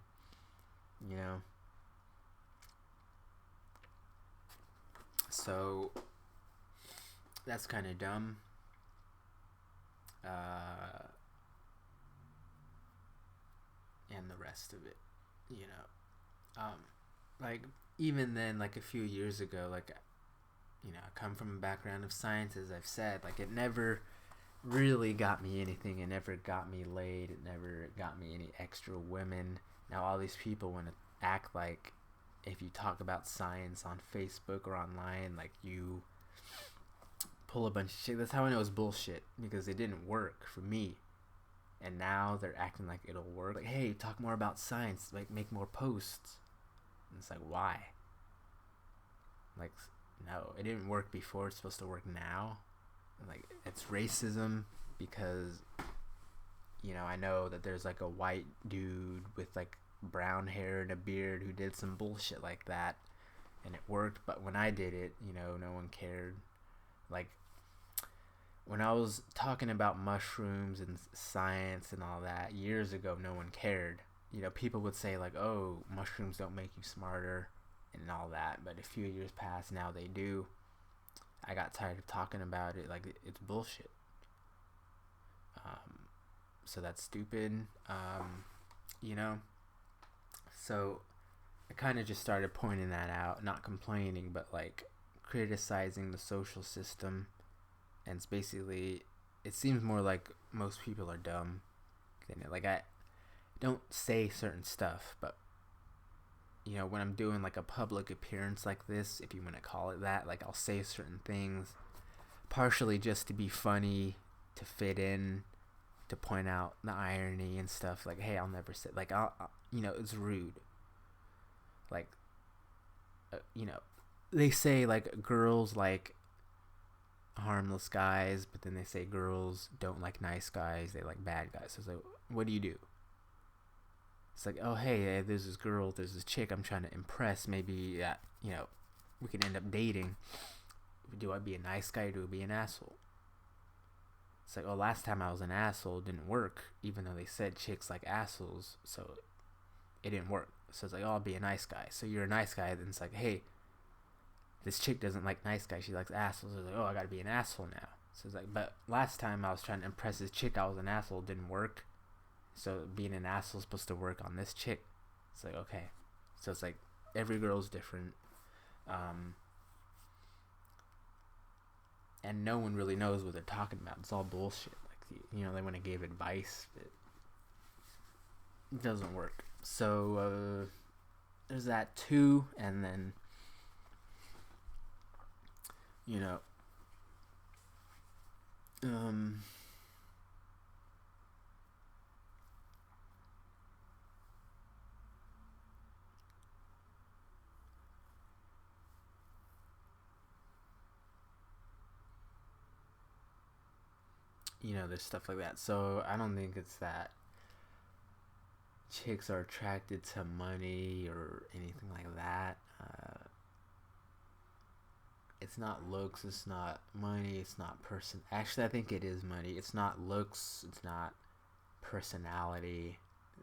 So that's kind of dumb. And the rest of it, like, even then, like a few years ago, like, I come from a background of science, as I've said. Like, it never really got me anything. It never got me laid. It never got me any extra women. Now all these people want to act like if you talk about science on Facebook or online, like, you pull a bunch of shit. That's how I know it's bullshit, because it didn't work for me. And now they're acting like it'll work. Like, hey, talk more about science. Like, make more posts. And it's like, why? Like, no, it didn't work before. It's supposed to work now. And like, it's racism because, I know that there's like a white dude with like brown hair and a beard who did some bullshit like that, and it worked. But when I did it, no one cared. Like, when I was talking about mushrooms and science and all that years ago, no one cared. People would say like, oh, mushrooms don't make you smarter and all that. But a few years passed, now they do. I got tired of talking about it. Like, it's bullshit. So that's stupid. So I kind of just started pointing that out, not complaining, but like criticizing the social system. And it's basically, it seems more like most people are dumb. Like, I don't say certain stuff, but when I'm doing like a public appearance like this, if you want to call it that, like, I'll say certain things, partially just to be funny, to fit in, to point out the irony and stuff. Like, hey, I'll never say, like, it's rude. Like, they say like girls like harmless guys, but then they say girls don't like nice guys, they like bad guys. So it's like, what do you do? It's like, oh, hey, there's this girl, there's this chick I'm trying to impress. Maybe, we can end up dating. Do I be a nice guy or do I be an asshole? It's like, oh, last time I was an asshole, it didn't work, even though they said chicks like assholes, so it didn't work. So it's like, oh, I'll be a nice guy. So you're a nice guy, then it's like, hey, this chick doesn't like nice guys, she likes assholes. So it's like, oh, I gotta be an asshole now. So it's like, but last time I was trying to impress this chick, I was an asshole, it didn't work. So being an asshole is supposed to work on this chick. It's like, okay. So it's like, every girl's different. And no one really knows what they're talking about. It's all bullshit. Like, they want to give advice, but it doesn't work. So there's that too, and then there's stuff like that. So I don't think it's that chicks are attracted to money or anything like that. It's not looks, it's not money, it's not person. Actually, I think it is money. It's not looks, it's not personality,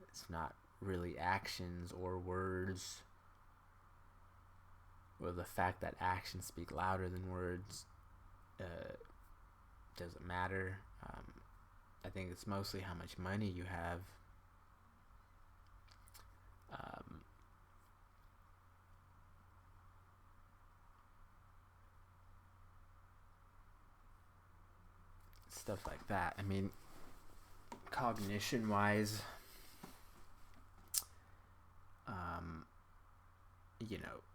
it's not really actions or words, or the fact that actions speak louder than words. Doesn't matter. I think it's mostly how much money you have. Stuff like that. I mean, cognition wise,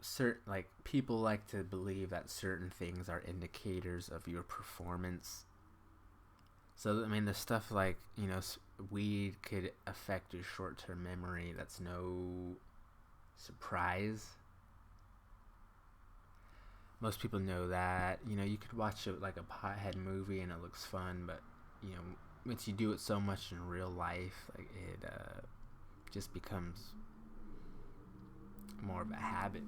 certain, like, people like to believe that certain things are indicators of your performance. So, I mean, the stuff like, weed could affect your short-term memory. That's no surprise. Most people know that. You could watch a pothead movie and it looks fun, but, once you do it so much in real life, like, it just becomes more of a habit.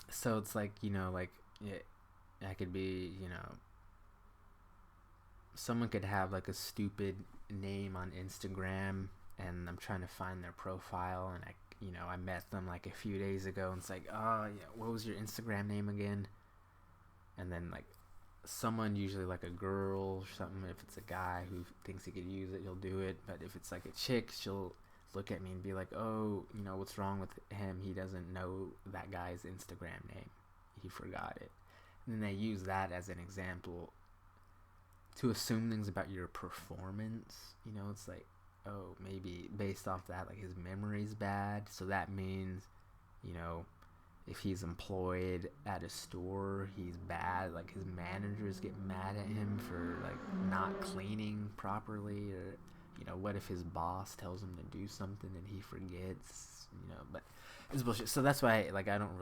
So it's like, I could be, someone could have like a stupid name on Instagram, and I'm trying to find their profile, and I met them like a few days ago, and it's like, oh yeah, what was your Instagram name again? And then like someone, usually like a girl or something, if it's a guy who thinks he could use it, he'll do it. But if it's like a chick, she'll look at me and be like, oh, what's wrong with him? He doesn't know that guy's Instagram name. He forgot it. And then they use that as an example to assume things about your performance. It's like, oh, maybe based off that, like, his memory's bad, so that means, if he's employed at a store, he's bad. Like, his managers get mad at him for, like, not cleaning properly, or, what if his boss tells him to do something and he forgets, but it's bullshit. So that's why, like, I don't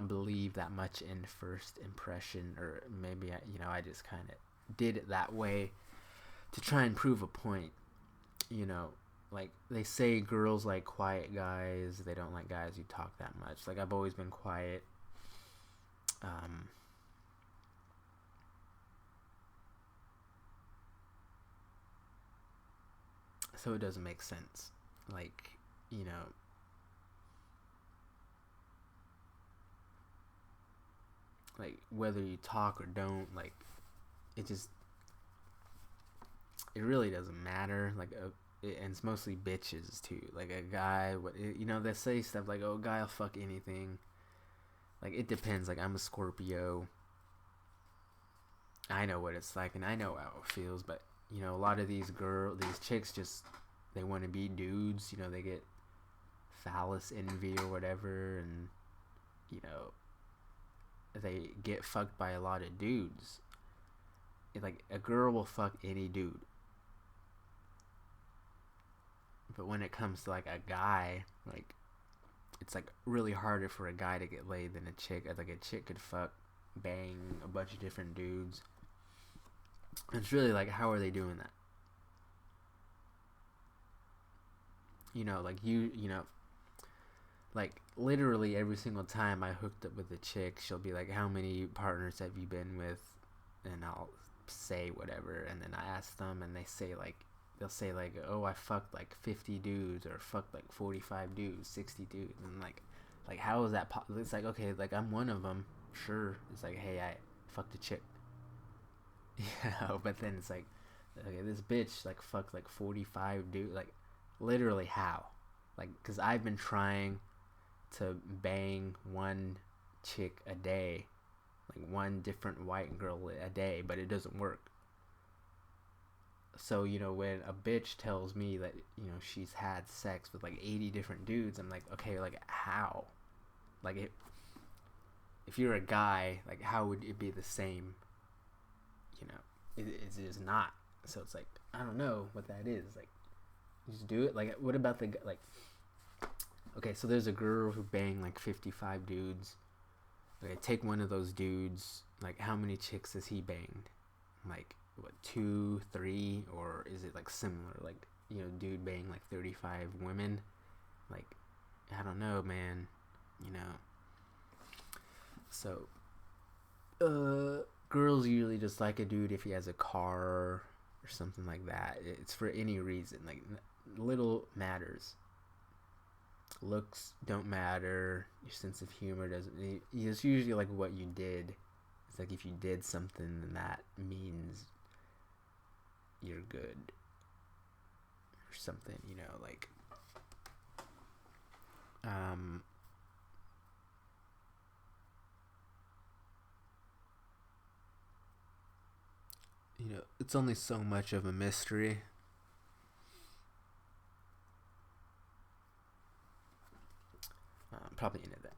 believe that much in first impression, or maybe I just kind of did it that way to try and prove a point. Like, they say girls like quiet guys, they don't like guys who talk that much. Like, I've always been quiet. So it doesn't make sense. Like, like, whether you talk or don't, like, it really doesn't matter. Like, and it's mostly bitches too. Like, a guy, they say stuff like, oh, a guy will fuck anything. Like, it depends. Like, I'm a Scorpio. I know what it's like, and I know how it feels, but, a lot of these chicks just, they want to be dudes. They get phallus envy or whatever, and you know, they get fucked by a lot of dudes. Like a girl will fuck any dude, but when it comes to like a guy, like it's like really harder for a guy to get laid than a chick. Like a chick could bang a bunch of different dudes. It's really like, how are they doing that? Like like literally every single time I hooked up with a chick, she'll be like, how many partners have you been with? And I'll say whatever, and then I ask them, and they'll say like, oh, I fucked like 50 dudes, or fucked like 45 dudes, 60 dudes, and like how is that it's like, okay, like I'm one of them, sure. It's like, hey, I fucked a chick. But then it's like, okay, this bitch like fucked like 45 dudes, like literally how? Like, because I've been trying to bang one chick a day, like one different white girl a day, but it doesn't work. So, when a bitch tells me that, she's had sex with like 80 different dudes, I'm like, okay, like how? Like, if you're a guy, like how would it be the same? It is not. So it's like, I don't know what that is. Like, you just do it. Like, what about like, okay, so there's a girl who banged like 55 dudes. Okay, take one of those dudes. Like, how many chicks has he banged? Like, what, 2, 3, or is it like similar? Like, dude banged like 35 women. Like, I don't know, man. So, girls usually just like a dude if he has a car or something like that. It's for any reason. Like, little matters. Looks don't matter. Your sense of humor doesn't. It's usually like what you did. It's like if you did something, then that means you're good or something. Like it's only so much of a mystery. Probably into that.